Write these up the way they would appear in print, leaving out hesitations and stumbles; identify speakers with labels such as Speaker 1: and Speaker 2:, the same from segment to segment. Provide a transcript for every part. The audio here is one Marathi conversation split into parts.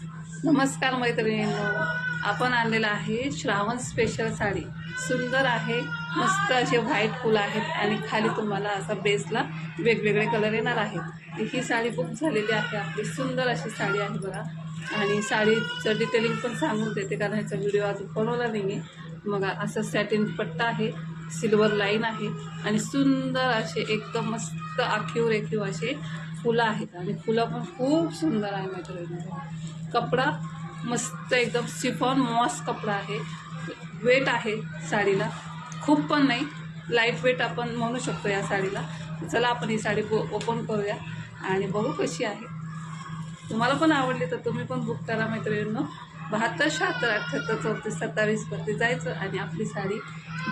Speaker 1: नमस्कार मैत्रिणींनो, आपण आणलेला आहे श्रावण स्पेशल साडी. सुंदर आहे, मस्त असे व्हाईट फुल आहेत आणि खाली तुम्हाला असा बेसला वेगवेगळे कलर येणार आहेत. ही साडी बुक झालेली आहे आपली. सुंदर अशी साडी आहे बघा. आणि साडीचं डिटेलिंग पण सांगून देते कारण ह्याचा व्हिडिओ अजून बनवला नाही आहे. मग असं सॅटिन पट्टा आहे, सिल्वर लाईन आहे आणि सुंदर असे एकदम मस्त आखीव रेखीव असे फुलं आहेत आणि फुलं पण खूप सुंदर आहे मैत्रिणींनो. कपडा मस्त एकदम शिफॉन मॉस कपडा आहे. वेट आहे साडीला, खूप पण नाही, लाईट वेट आपण म्हणू शकतो या साडीला. चला आपण ही साडी ओपन करूया आणि बघू कशी आहे. तुम्हाला पण आवडली तर तुम्ही पण बुक करा मैत्रिणींनो. 72 76 78 34 27 वरती जायचं आणि आपली साडी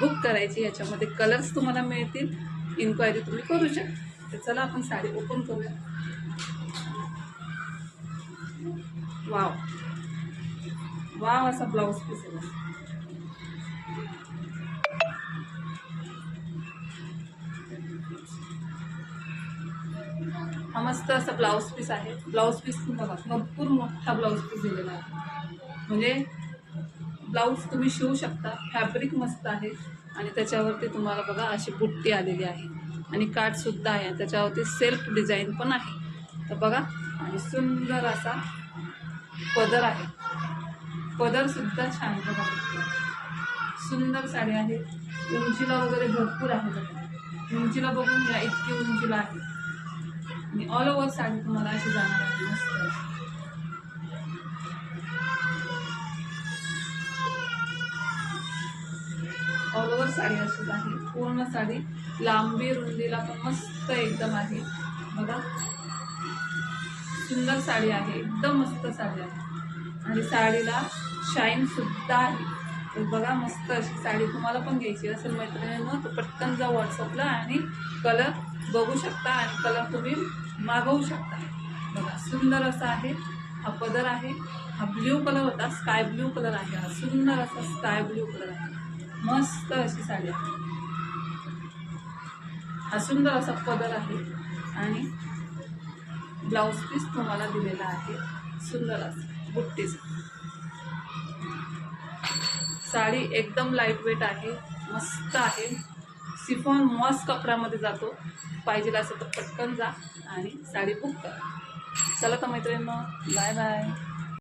Speaker 1: बुक करायची. याच्यामध्ये कलर्स तुम्हाला मिळतील, इन्क्वायरी तुम्ही करू शकता. तर चला आपण साडी ओपन करूया. वाव वाव असा ब्लाउज पीस आहे. हा मस्त असा ब्लाउज पीस आहे. ब्लाउज पीस बघा, भरपूर मोठा ब्लाउज पीस दिलेला आहे. म्हणजे ब्लाउज तुम्ही शिवू शकता. फॅब्रिक मस्त आहे आणि त्याच्यावरती तुम्हाला बघा अशी बुट्टी आलेली आहे आणि काठ सुद्धा आहे. त्याच्यावरती सेल्फ डिझाईन पण आहे. तर बघा, आणि सुंदर असा पदर आहे. पदर सुद्धा छान बघा, सुंदर साडी आहे. उंचीला वगैरे भरपूर आहे बघा. उंचीला बघून या, इतकी उंचीला आहे आणि ऑल ओव्हर साडी तुम्हाला अशी जाणार आहे. मस्त ऑल ओव्हर साडी अशीच आहे. पूर्ण साडी लांबी रुंदीला पण मस्त एकदम आहे बघा. सुंदर साडी आहे, एकदम मस्त साडी आहे आणि साडीला शाईन सुद्धा आहे. तर बघा, मस्त अशी साडी तुम्हाला पण घ्यायची असेल मैत्रिणींनो तर पटकन जा व्हॉट्सअपला आणि कलर बघू शकता आणि कलर तुम्ही मागवू शकता. बघा, सुंदर असा आहे. हा पदर आहे. हा ब्ल्यू कलर होता, स्काय ब्ल्यू कलर आहे. हा सुंदर असा स्काय ब्ल्यू कलर आहे. मस्त अशी साडी आहे. हा सुंदर असा पदर आहे आणि ब्लाउज पीस तुम्हाला दिलेला आहे सुंदर असं बुट्टीचा. साडी एकदम लाईट वेट आहे, मस्त आहे. शिफॉन मॉस कपड्यामध्ये जातो. पाहिजे असेल तर पटकन जा आणि साडी बुक करा. चला तर मैत्रिणींनो, बाय बाय.